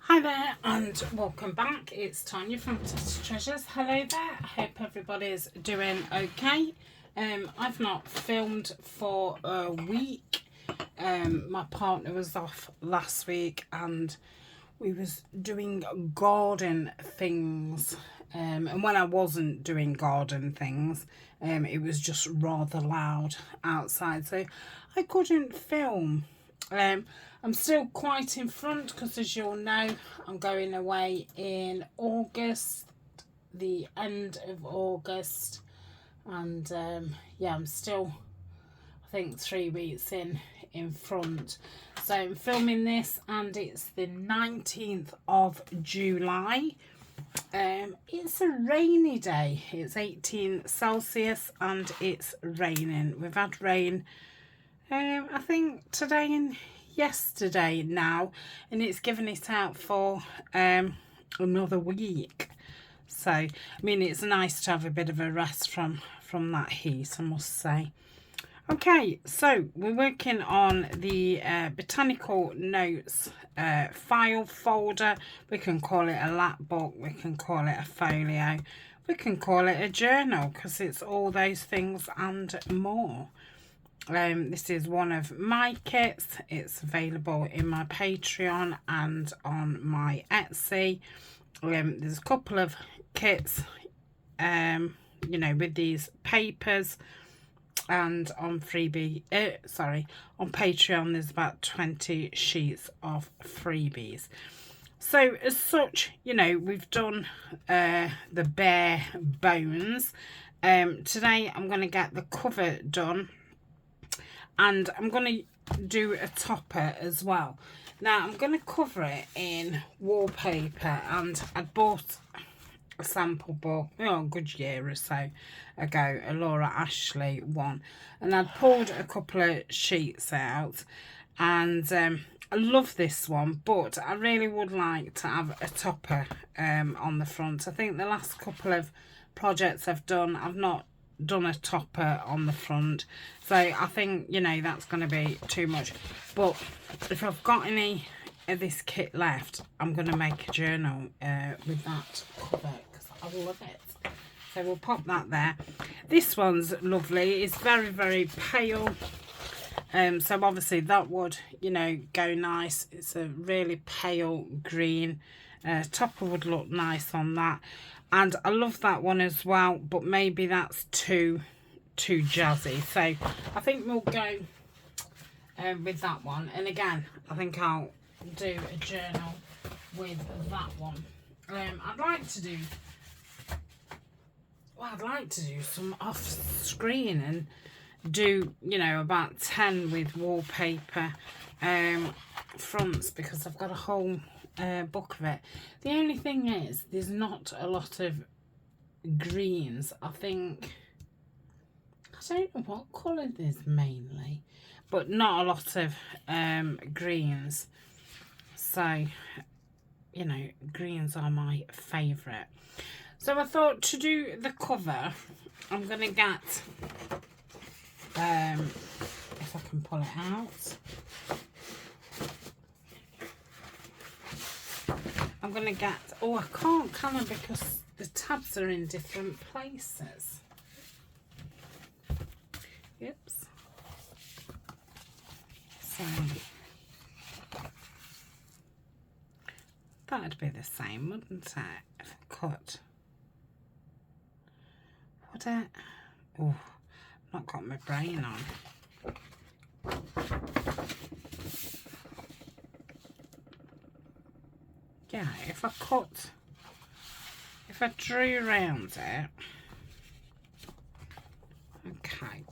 Hi there and welcome back. It's Tania from Tatty Treasures. Hello there. I hope everybody's doing okay. I've not filmed for a week. My partner was off last week and we was doing garden things. And when I wasn't doing garden things, it was just rather loud outside, so I couldn't film. I'm still quite in front because, as you'll know, I'm going away in August, the end of August, and yeah, I'm still, I think, 3 weeks in front. So I'm filming this and it's the 19th of July. It's a rainy day. It's 18 Celsius and it's raining. We've had rain I think today and yesterday now, and it's given it out for another week. So I mean, it's nice to have a bit of a rest from that heat, I must say. Okay, so we're working on the Botanical Notes file folder. We can call it a lap book, we can call it a folio, we can call it a journal, because it's all those things and more. This is one of my kits. It's available in my Patreon and on my Etsy. There's a couple of kits, you know, with these papers, and on on Patreon there's about 20 sheets of freebies. So as such, you know, we've done the bare bones. Today I'm going to get the cover done, and I'm going to do a topper as well. Now I'm going to cover it in wallpaper, and I bought a sample book, a good year or so ago, a Laura Ashley one, and I'd pulled a couple of sheets out, and I love this one, but I really would like to have a topper on the front. I think the last couple of projects I've done, I've not done a topper on the front, so I think, you know, that's going to be too much. But if I've got any of this kit left, I'm going to make a journal with that cover, because I love it. So we'll pop that there. This one's lovely. It's very, very pale, so obviously that would, you know, go nice. It's a really pale green. Topper would look nice on that, and I love that one as well, but maybe that's too jazzy, so I think we'll go with that one. And again, I think I'll do a journal with that one. I'd like to do some off screen and do, you know, about 10 with wallpaper fronts, because I've got a whole book of it. The only thing is, there's not a lot of greens. I think, I don't know what colour there's mainly, but not a lot of greens. So, you know, greens are my favourite. So I thought, to do the cover, I'm going to get, if I can pull it out, I'm going to get, oh, I can't, can I, because the tabs are in different places. Oops. So that'd be the same, wouldn't it, if I cut? Would it? Oh, not got my brain on. Yeah, if I drew around it, okay,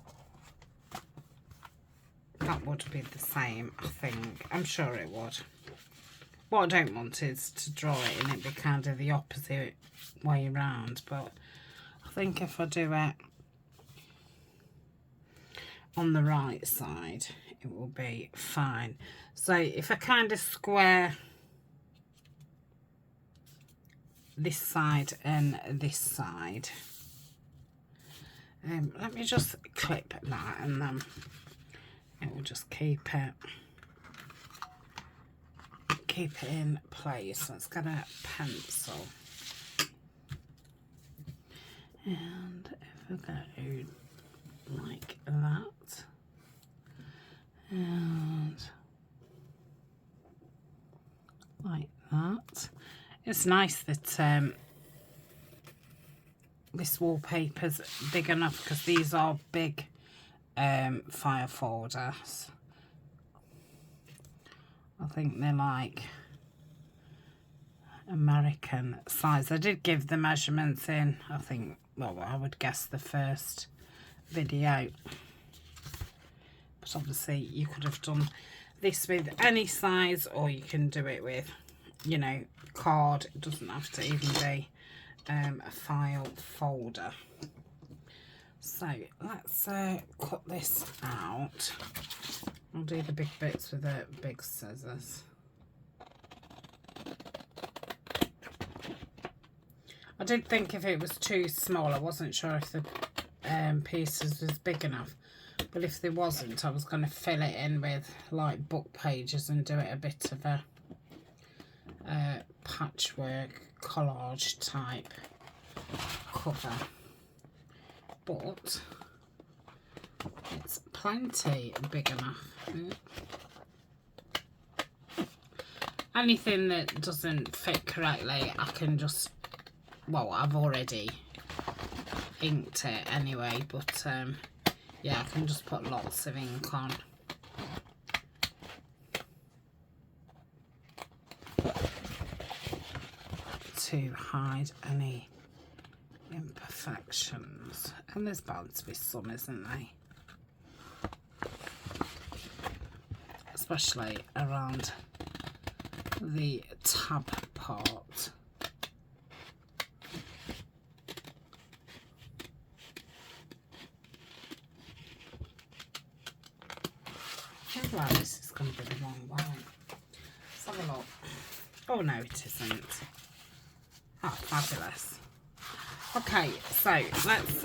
that would be the same, I think. I'm sure it would. What I don't want is to draw it and it be kind of the opposite way around, but I think if I do it on the right side, it will be fine. So if I kind of square this side and this side, let me just clip that, and then it will just keep keep it in place. Let's get a pencil. And if I go like that, and like that. It's nice that this wallpaper's big enough, because these are big file folders. I think they're like American size. I did give the measurements in, I think, well, I would guess the first video. But obviously you could have done this with any size, or you can do it with, you know, card. It doesn't have to even be a file folder. So let's cut this out. I'll do the big bits with the big scissors. I did think if it was too small, I wasn't sure if the pieces was big enough. But if there wasn't, I was going to fill it in with like book pages and do it a bit of a patchwork collage type cover. But it's plenty big enough. Anything that doesn't fit correctly, I can just, well, I've already inked it anyway, but yeah, I can just put lots of ink on. To hide any imperfections. And there's bound to be some, isn't there? Especially around the tab part. I feel like this is going to be the wrong way. Let's have a look. Oh no, it isn't. Oh, fabulous. Okay, so let's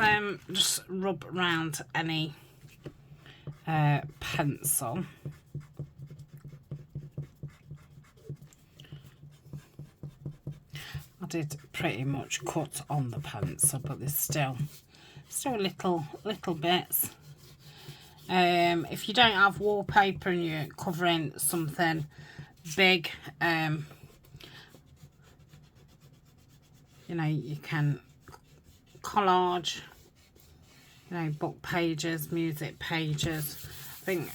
just rub around any pencil. I did pretty much cut on the pencil, but there's still little bits. If you don't have wallpaper and you're covering something big, you know, you can collage, you know, book pages, music pages. I think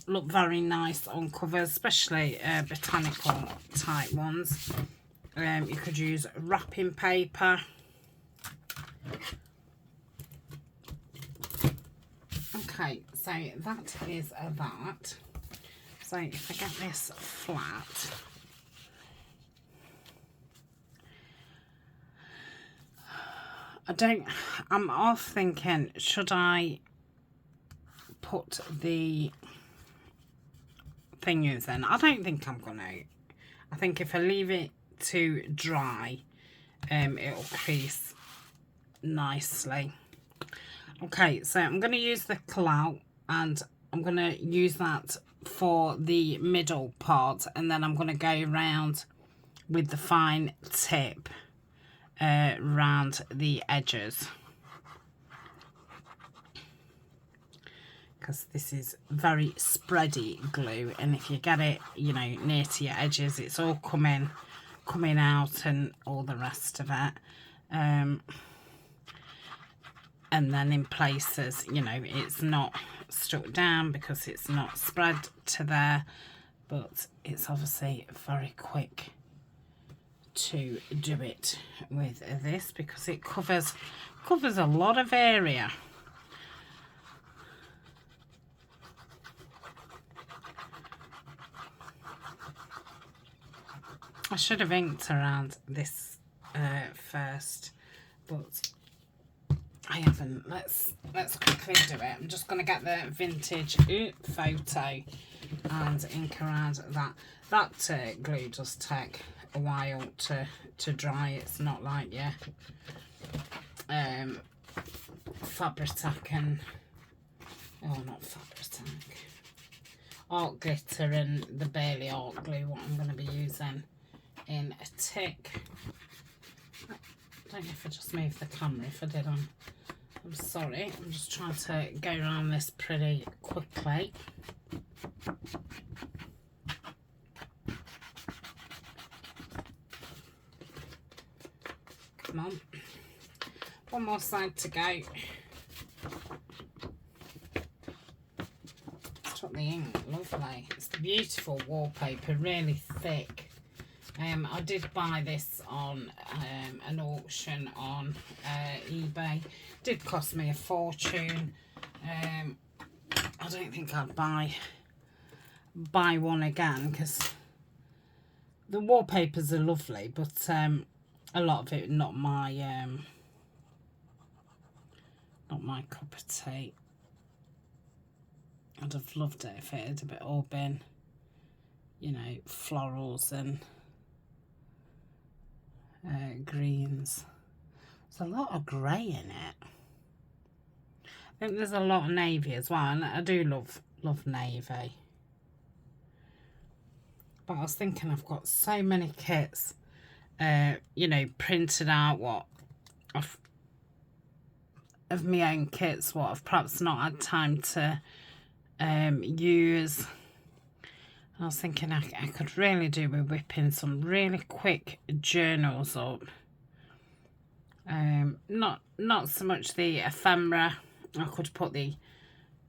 look very nice on covers, especially botanical type ones. You could use wrapping paper. Okay, so that is that. So if I get this flat, I'm off thinking, should I put the thingies in? I don't think I'm gonna. I think if I leave it to dry, it'll crease nicely. Okay, so I'm going to use the clout, and I'm going to use that for the middle part, and then I'm going to go around with the fine tip around the edges, because this is very spready glue, and if you get it, you know, near to your edges, it's all coming out and all the rest of it. And then in places, you know, it's not stuck down because it's not spread to there, but it's obviously very quick to do it with this because it covers a lot of area. I should have inked around this first, but I haven't. Let's quickly do it. I'm just going to get the vintage photo and ink around that. That glue does take a while to dry. It's not like Fabri-Tac and not Fabri-Tac. art glitter and the Bailey art glue, what I'm going to be using in a tick. I don't know if I just moved the camera. If I did, I'm sorry. I'm just trying to go around this pretty quickly. Come on. One more side to go. Let's put the ink. Lovely. It's the beautiful wallpaper, really thick. I did buy this on an auction on eBay. It did cost me a fortune. I don't think I'd buy one again because the wallpapers are lovely, but a lot of it not my cup of tea. I'd have loved it if it had all been, you know, florals and greens. There's a lot of grey in it. I think there's a lot of navy as well, and I do love navy. But I was thinking I've got so many kits, you know, printed out of my own kits, what I've perhaps not had time to use. I was thinking I could really do with whipping some really quick journals up. Not so much the ephemera. I could put the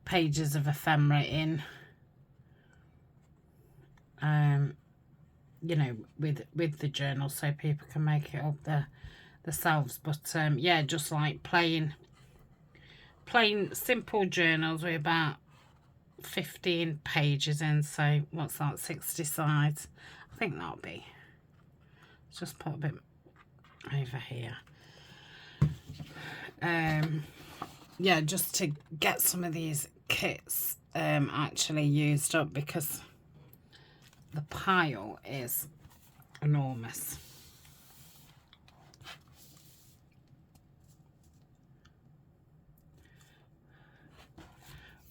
pages of ephemera in, you know, with the journal, so people can make it up themselves. But yeah, just like plain simple journals with about 15 pages in. So what's that, 60 sides? I think that'll be. Let's just put a bit over here. Yeah, just to get some of these kits actually used up, because the pile is enormous.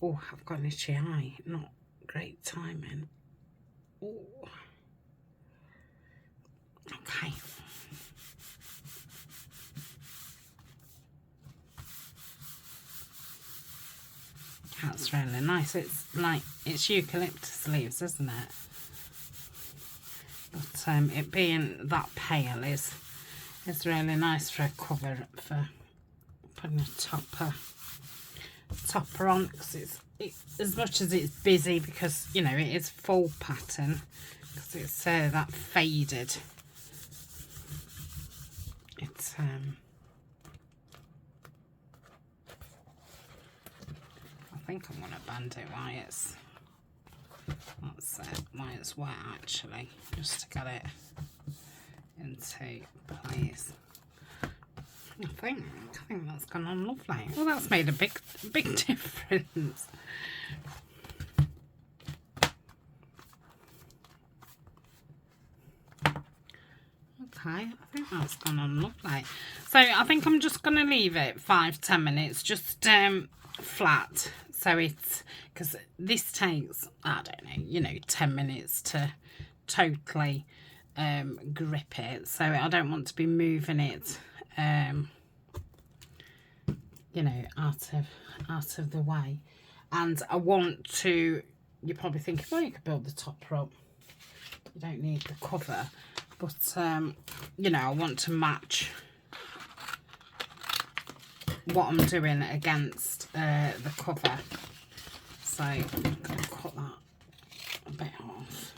Oh, I've got an itchy eye. Not great timing. Oh. Okay. That's really nice. It's like, it's eucalyptus leaves, isn't it? But it being that pale is really nice for a cover, for putting a topper on, because it's as much as it's busy, because you know it is full pattern, because it's that faded. It's I think I'm gonna band it while it's while it's wet, actually, just to get it into place. I think that's gone on lovely. Well, that's made a big difference. Okay, I think that's gone on lovely. So I think I'm just going to leave it 5-10 minutes, just flat. So it's, because this takes, I don't know, you know, 10 minutes to totally grip it. So I don't want to be moving it, you know, out of the way. And I want to, you're probably thinking, well, you could build the topper up, you don't need the cover. But you know, I want to match what I'm doing against the cover. So I'm going to cut that a bit off.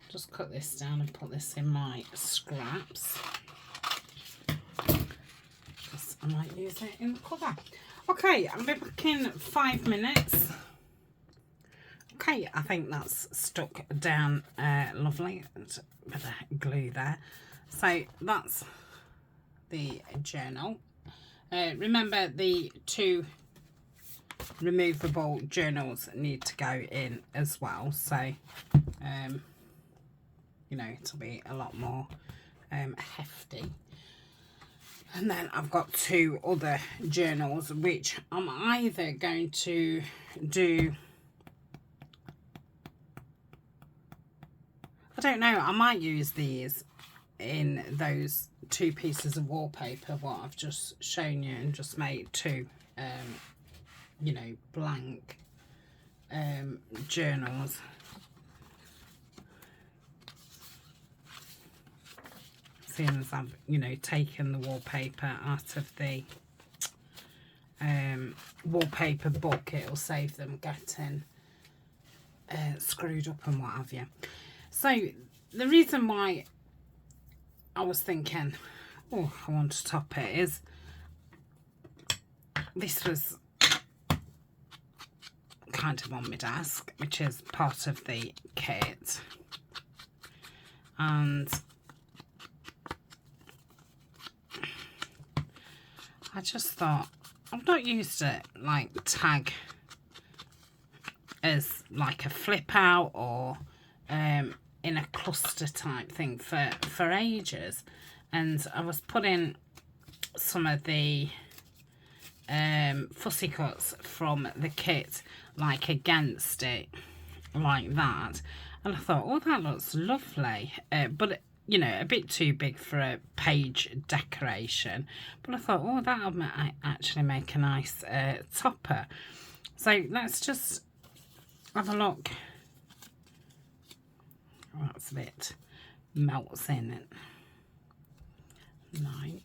Just cut this down and put this in my scraps, because I might use it in the cover. Okay, I'll be back in 5 minutes. Okay, I think that's stuck down lovely. There's a bit of glue there. So that's the journal. Remember, the 2 removable journals need to go in as well. So, you know, it'll be a lot more hefty. And then I've got 2 other journals, which I'm either going to do I don't know, I might use these in those 2 pieces of wallpaper what I've just shown you, and just make 2 you know, blank journals. Seeing as I've, you know, taken the wallpaper out of the wallpaper book, it'll save them getting screwed up and what have you. So the reason why I was thinking, oh, I want to top it, is this was kind of on my desk, which is part of the kit, and I just thought, I've not used it like tag as like a flip out or in a cluster type thing for ages, and I was putting some of the fussy cuts from the kit like against it like that, and I thought, oh, that looks lovely, but you know, a bit too big for a page decoration, but I thought, oh, that'll actually make a nice topper. So let's just have a look. Oh, that's a bit melts in it. Right.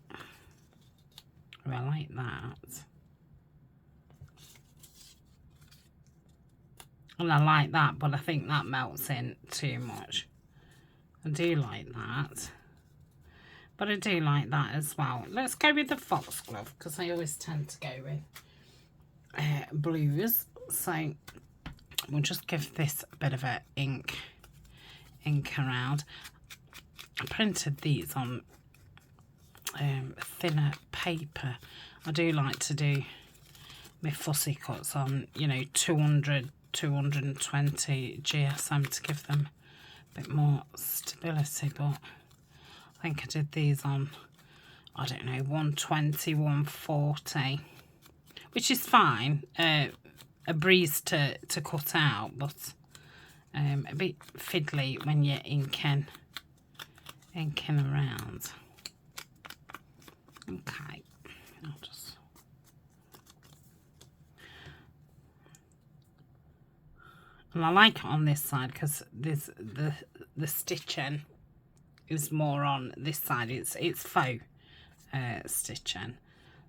Oh, I like that. And I like that, but I think that melts in too much. I do like that, but I do like that as well. Let's go with the foxglove, because I always tend to go with blues. So we'll just give this a bit of a ink around. I printed these on thinner paper. I do like to do my fussy cuts on, you know, 200, 220 GSM to give them a bit more stability, but I think I did these on, I don't know, 120, 140, which is fine. A breeze to cut out, but a bit fiddly when you're inking around. Okay, I'll just, and I like it on this side because there's the stitching is more on this side. It's faux stitching,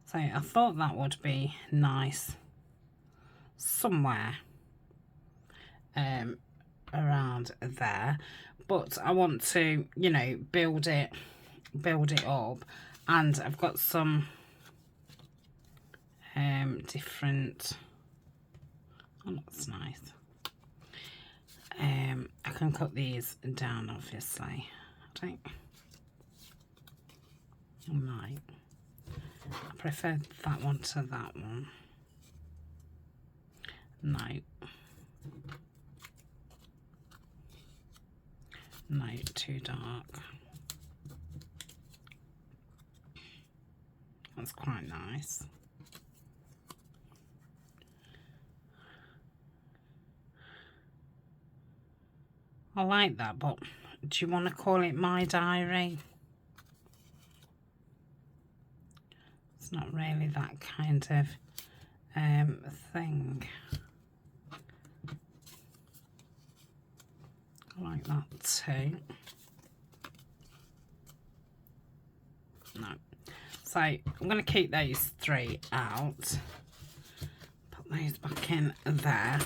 so I thought that would be nice somewhere around there, but I want to, you know, build it up, and I've got some different, oh, that's nice. I can cut these down, obviously. I might. I prefer that one to that one. No. No, too dark. That's quite nice. I like that, but do you want to call it my diary? It's not really that kind of thing. I like that too. No. So I'm going to keep those 3 out. Put those back in there.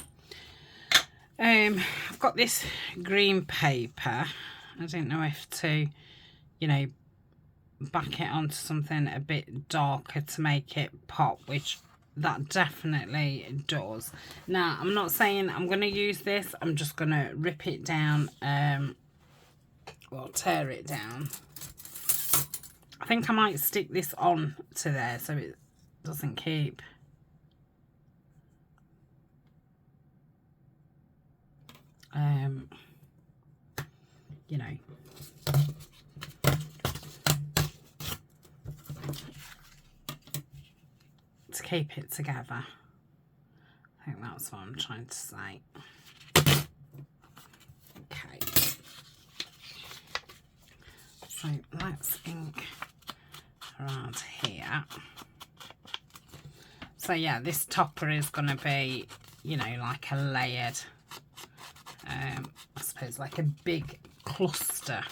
I've got this green paper. I don't know if to, you know, back it onto something a bit darker to make it pop, which that definitely does. Now, I'm not saying I'm going to use this. I'm just going to rip it down, or tear it down. I think I might stick this on to there so it doesn't keep. You know, to keep it together. I think that's what I'm trying to say. Okay. So let's ink around here. So yeah, this topper is going to be, you know, like a layered, I suppose like a big cluster.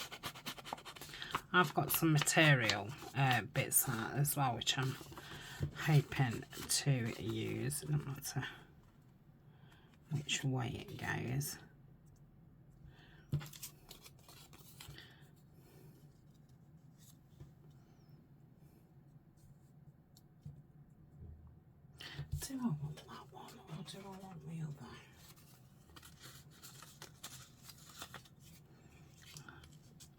I've got some material bits out as well, which I'm hoping to use, no matter which way it goes. Do I want that one or do I want the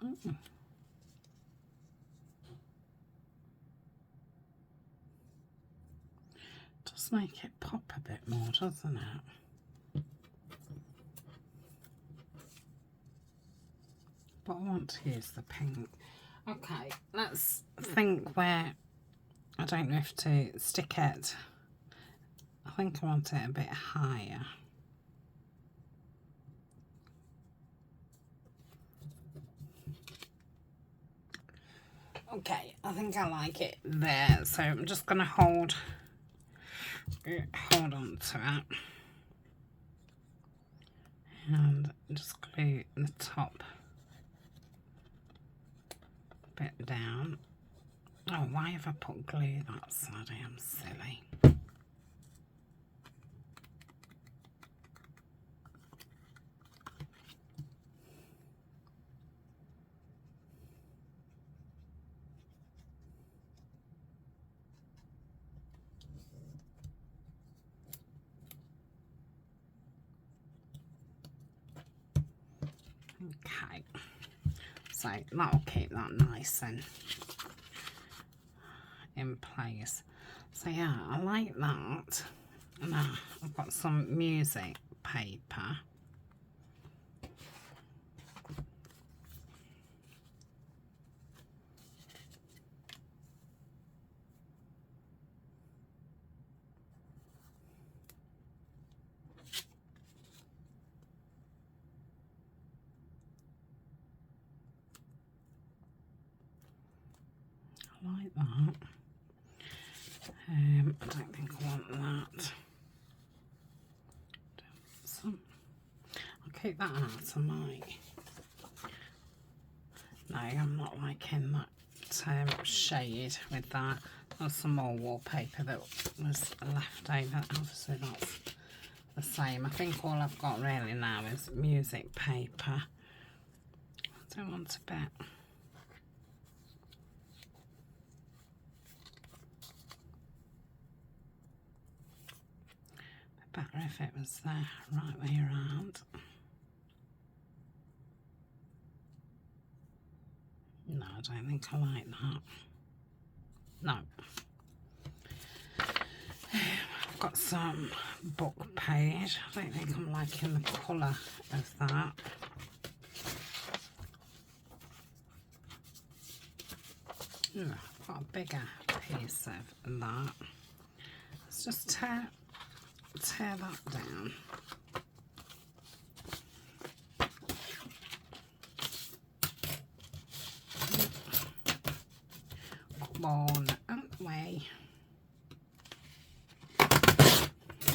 other? Mm. Does make it pop a bit more, doesn't it? But I want to use the pink. Okay, let's think where, I don't know if to stick it. I think I want it a bit higher. Okay, I think I like it there, so I'm just going to hold on to it and just glue the top bit down. Oh, why have I put glue that side? I am silly. Okay, so that'll keep that nice and in place. So yeah, I like that. Now I've got some music paper. I like that. I don't think I want that. I'll keep that out of my... No, I'm not liking that shade with that. There's some more wallpaper that was left over. Obviously that's the same. I think all I've got really now is music paper. I don't want a bit... better if it was the right way around. No, I don't think I like that. No. I've got some book page. I don't think I'm liking the colour of that. Ooh, I've got a bigger piece of that. Let's just tear that down. Come on, out the way.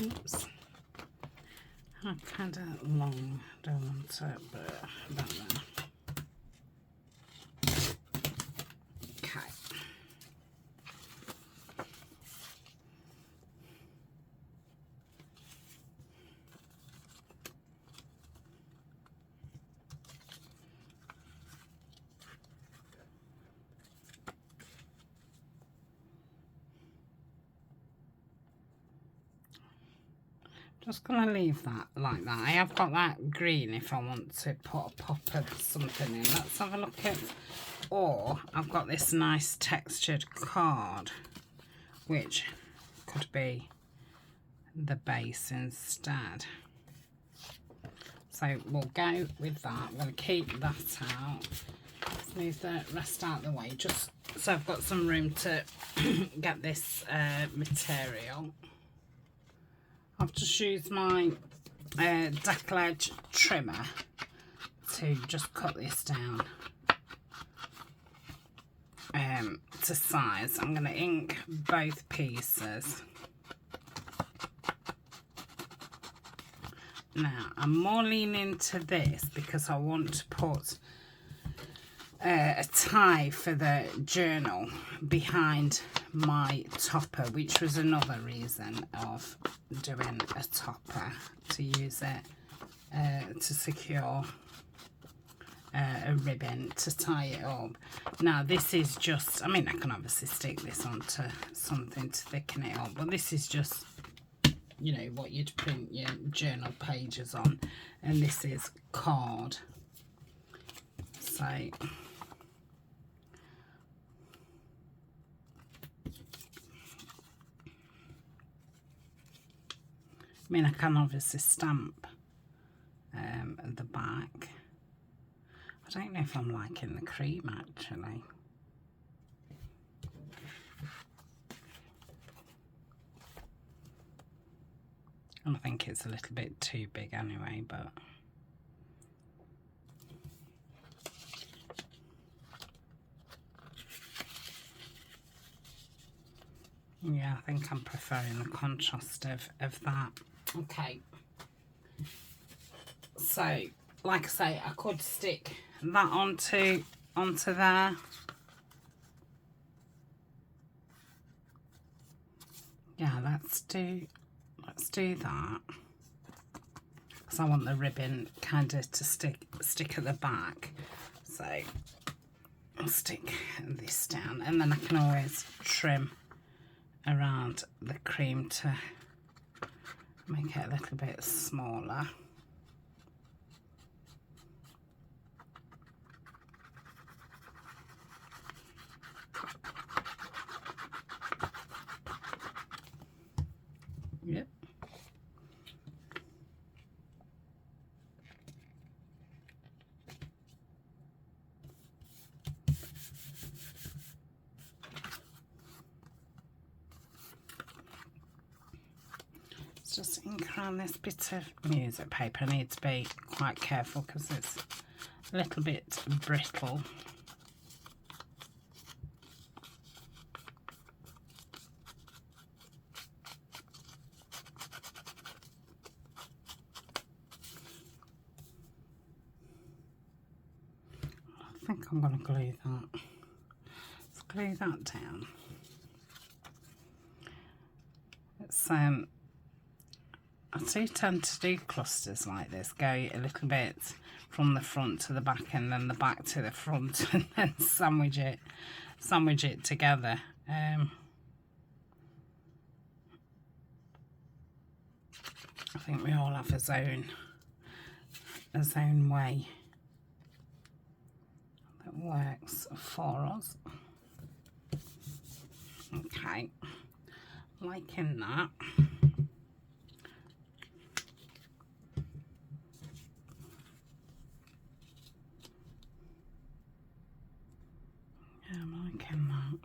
Oops. I'm kind of long, don't want it, but about there. Just going to leave that like that. I have got that green if I want to put a pop of something in. Let's have a look at... Or I've got this nice textured card, which could be the base instead. So we'll go with that. I'm going to keep that out. Let's move the rest out of the way, just so I've got some room to get this material. I've just used my deck edge trimmer to just cut this down. to size. I'm going to ink both pieces. Now, I'm more leaning to this because I want to put a tie for the journal behind my topper, which was another reason of doing a topper, to use it to secure a ribbon to tie it up. Now this is just, I mean, I can obviously stick this onto something to thicken it up, but this is just, you know, what you'd print your journal pages on, and this is card. So I mean, I can obviously stamp the back. I don't know if I'm liking the cream actually. I think it's a little bit too big anyway, but yeah, I think I'm preferring the contrast of that. Okay, so like I say, I could stick that onto there. Yeah, let's do that, because I want the ribbon kind of to stick at the back. So I'll stick this down, and then I can always trim around the cream to make it a little bit smaller. Yep. Just ink around this bit of music paper. I need to be quite careful because it's a little bit brittle. I think I'm going to glue that. Let's glue that down. It's I do tend to do clusters like this, go a little bit from the front to the back and then the back to the front, and then sandwich it together. I think we all have a zone way that works for us. Okay, liking that. Yeah, I'm liking that.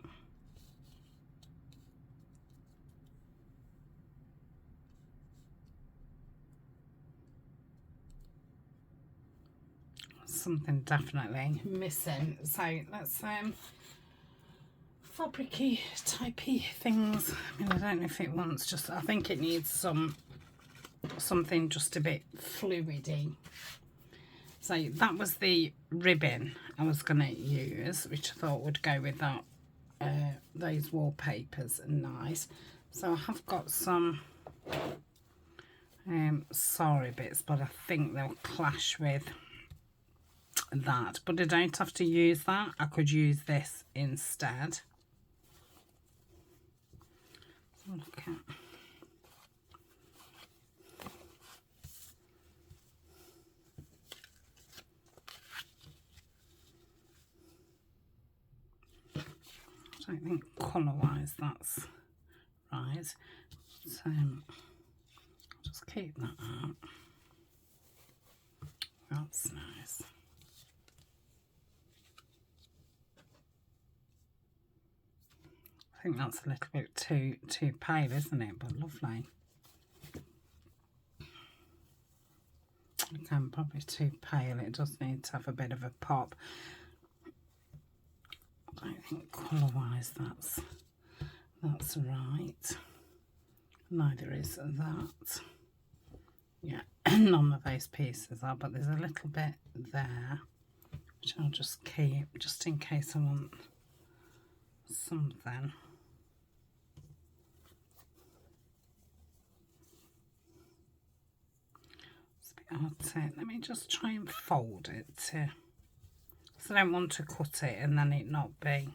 Something definitely missing. So let's fabricy typey things. I mean, I don't know if it wants just, I think it needs something just a bit fluidy. So that was the ribbon I was going to use, which I thought would go with that those wallpapers are nice. So I have got some sorry bits, but I think they'll clash with that, but I don't have to use that. I could use this instead. Look at I don't think colour wise that's right, so I'll just keep that out. That's nice. I think that's a little bit too pale, isn't it? But lovely. Again, probably too pale. It does need to have a bit of a pop. I think colour-wise that's right. Neither is that. Yeah, none of those pieces are, but there's a little bit there, which I'll just keep, just in case I want something. It's a bit hard to, let me just try and fold it too. So I don't want to cut it and then it not be.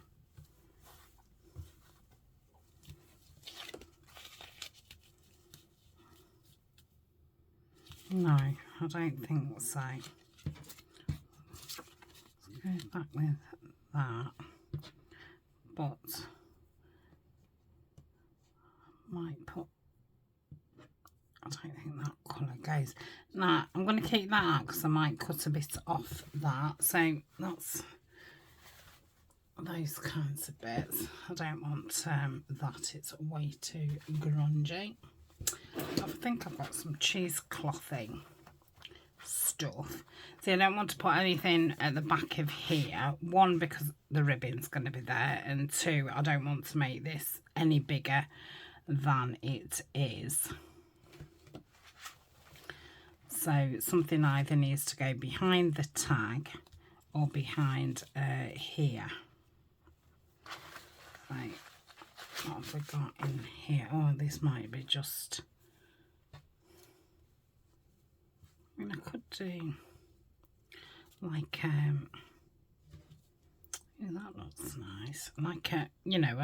No, I don't think so. Let's go back with that. But might put, I don't think that colour goes. Now I'm going to keep that out because I might cut a bit off that. So that's those kinds of bits. I don't want that, it's way too grungy. I think I've got some cheeseclothing stuff. See, I don't want to put anything at the back of here. One, because the ribbon's going to be there, and two, I don't want to make this any bigger than it is. So something either needs to go behind the tag or behind here. Right, what have we got in here? Oh, this might be just, I mean, I could do like yeah, that looks nice, like a, you know,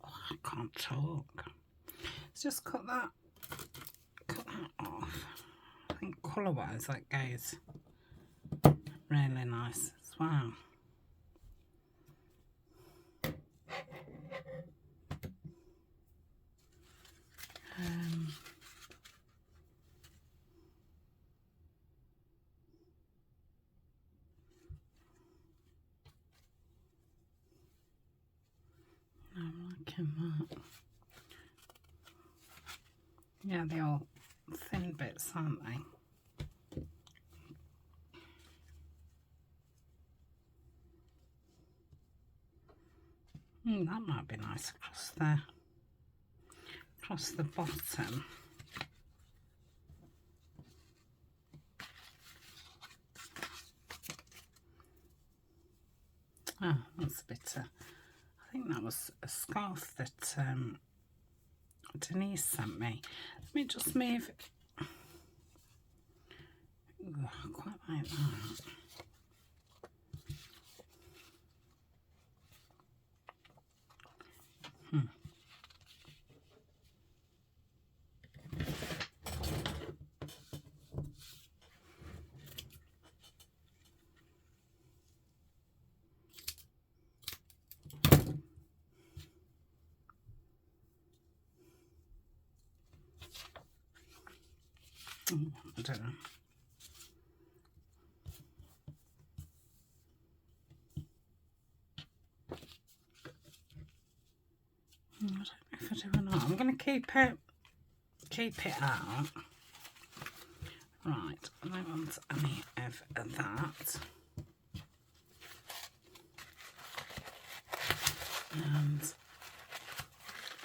oh, I can't talk. Let's just cut that off. I think colour wise that goes really nice as well. I'm liking that. Yeah, they're all thin bits, aren't they? That might be nice across the bottom. Oh, that's a bit, I think that was a scarf that Denise sent me. Let me just move. Ooh, I quite like that. I don't know. I don't know if I do or not. I'm going to keep it out. Right, I don't want any of that. And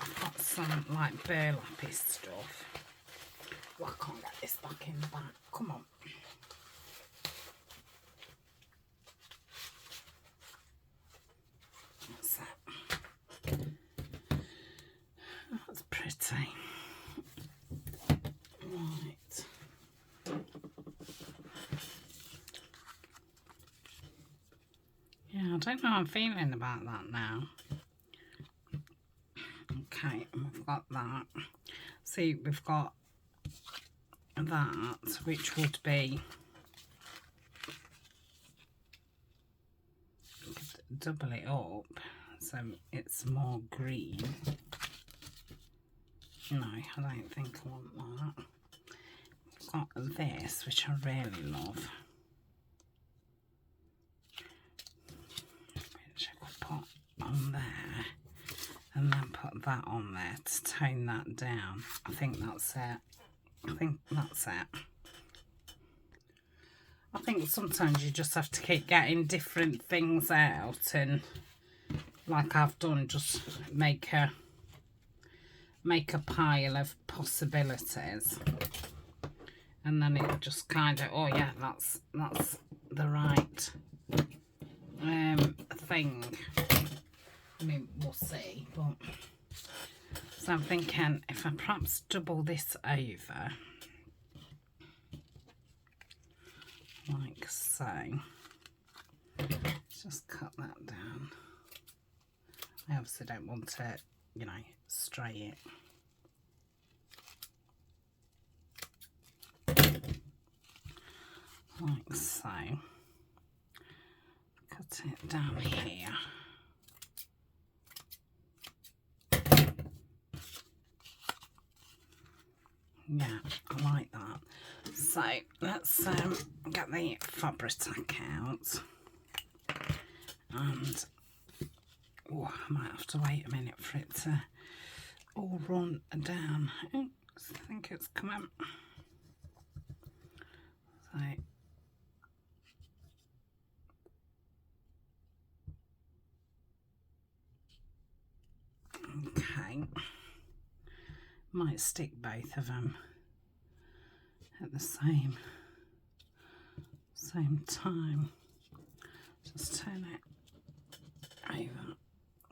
I've got some like burlappy stuff. Well, I can't get this back in the back. Come on. That's it. That's pretty. Right. Yeah, I don't know how I'm feeling about that now. Okay, and we've got that. See, we've got that, which would be, double it up so it's more green. No, I don't think I want that. We've got this, which I really love, which I could put on there and then put that on there to tone that down. I think that's it. I think that's it. I think sometimes you just have to keep getting different things out and like I've done, just make a pile of possibilities, and then it just kind of, oh yeah, that's the right thing. I mean, we'll see, but so I'm thinking if I perhaps double this over like so, just cut that down. I obviously don't want to, you know, stray it like so. Cut it down here. Yeah, I like that. So let's get the fabric out, and oh, I might have to wait a minute for it to all run down. Oops, I think it's coming. So okay, might stick both of them at the same time. Just turn it over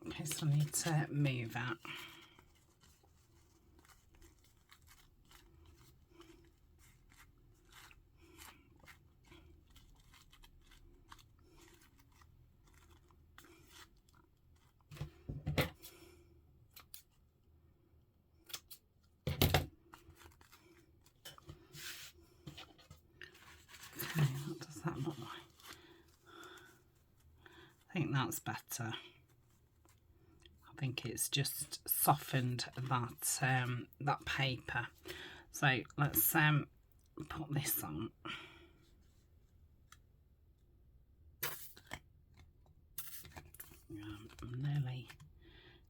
in case I need to move that. Okay, what does that look like? I think that's better. I think it's just softened that that paper. So let's put this on. I'm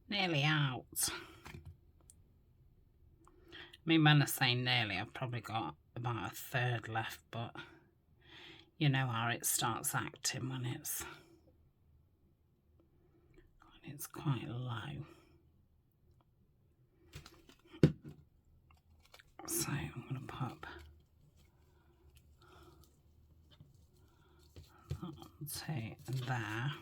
nearly out. I mean, when I say nearly, I've probably got about a third left, but you know how it starts acting when it's quite low. So I'm going to pop that onto there.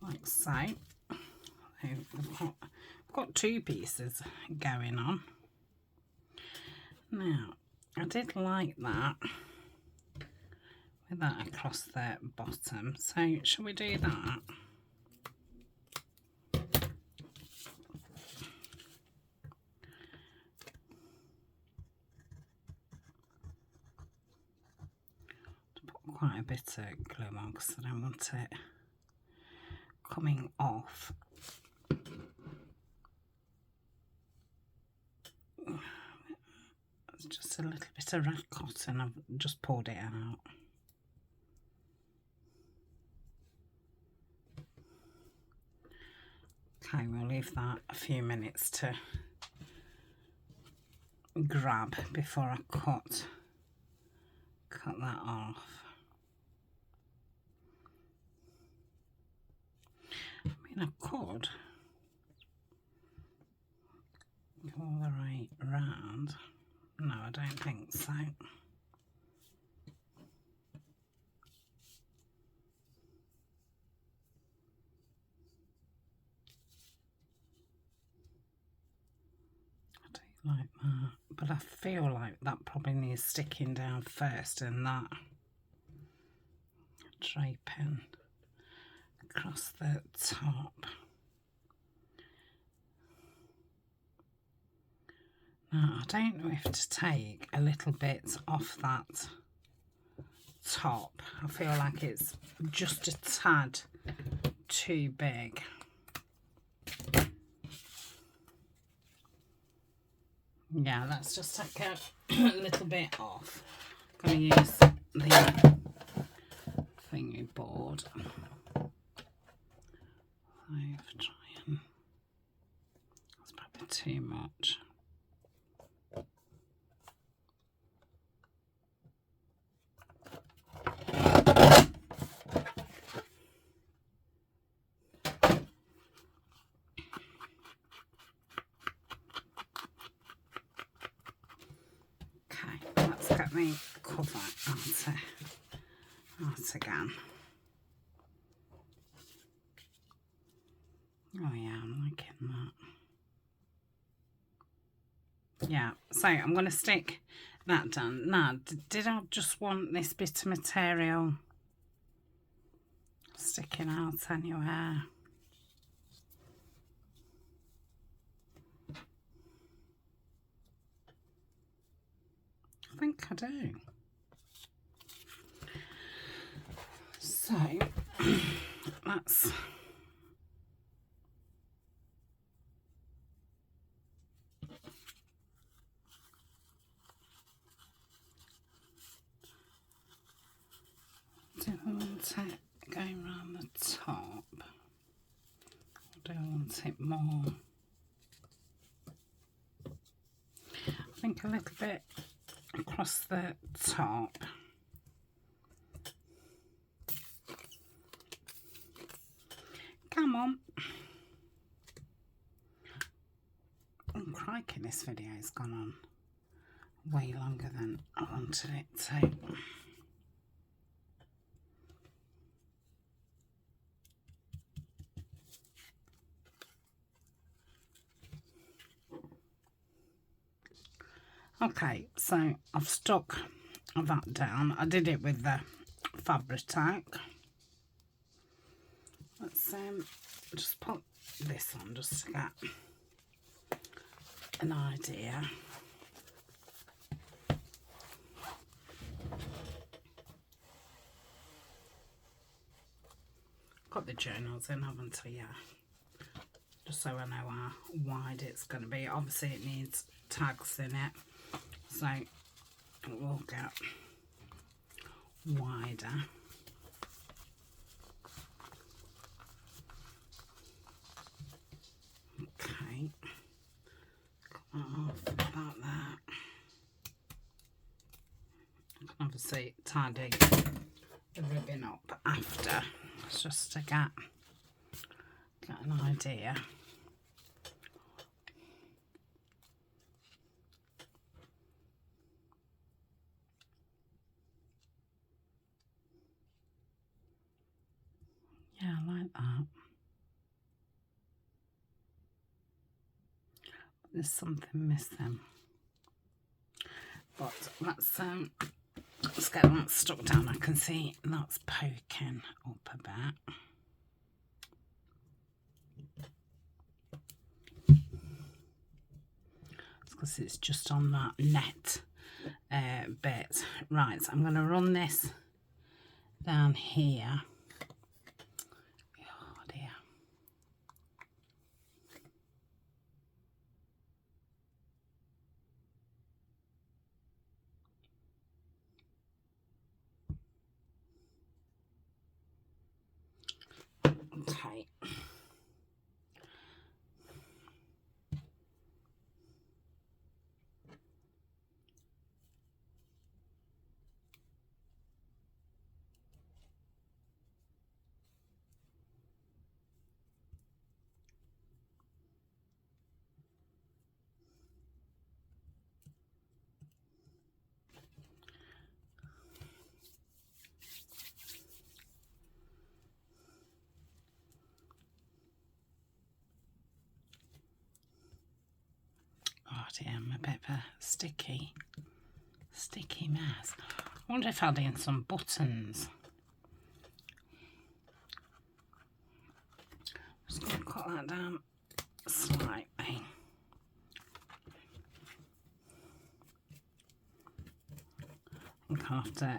Like so. I've got two pieces going on. Now, I did like that with that across the bottom. So shall we do that? Put quite a bit of glue on because I don't want it coming off. It's just a little bit of red cotton. I've just pulled it out. Okay, we'll leave that a few minutes to grab before I cut that off. I mean, I could go all the way round. No, I don't think so. Like that, but I feel like that probably needs sticking down first, and that draping across the top. Now I don't know if to take a little bit off that top. I feel like it's just a tad too big. Yeah, let's just take a little bit off. I'm going to use the thingy board. That's probably too much. get the cover out again. Oh yeah, I'm liking that. Yeah, so I'm going to stick that down. Now, did I just want this bit of material sticking out anywhere? I think I do. So, let's... Do I want it going around the top? Or do I want it more? I think a little bit across the top. Come on. Oh, crikey, this video has gone on way longer than I wanted it to. Okay, so I've stuck that down. I did it with the Fabri-Tac. Let's just put this on just to get an idea. Got the journals in, haven't I? Yeah. Just so I know how wide it's going to be. Obviously it needs tags in it, so it will get wider. Okay, got that off about that. I can obviously tidy the ribbon up after. It's just to get an idea. Yeah, I like that. There's something missing. But let's get that stuck down. I can see that's poking up a bit. It's because it's just on that net bit. Right, so I'm going to run this down here. Oh dear. Okay. Oh dear, I'm a bit of a sticky mess. I wonder if I'll add in some buttons. Just going to cut that down slightly. I think I'll have to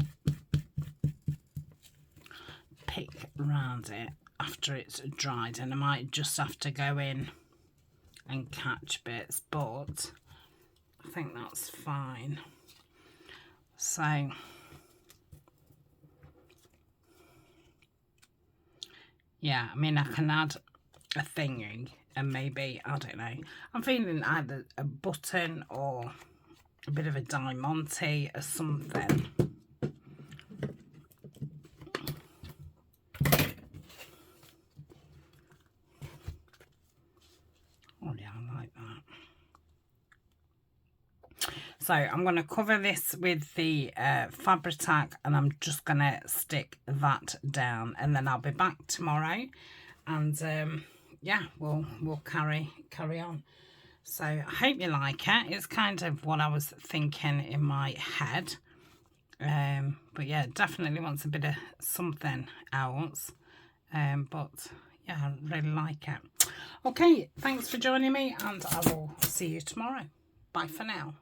pick round it after it's dried, and I might just have to go in and catch bits, but I think that's fine. So yeah, I mean, I can add a thingy and maybe, I don't know, I'm feeling either a button or a bit of a diamante or something. Oh yeah, I like that. So I'm going to cover this with the Fabri-Tac, and I'm just going to stick that down, and then I'll be back tomorrow, and yeah, we'll carry on. So I hope you like it. It's kind of what I was thinking in my head. But yeah, definitely wants a bit of something else. But yeah, I really like it. Okay, thanks for joining me, and I will see you tomorrow. Bye for now.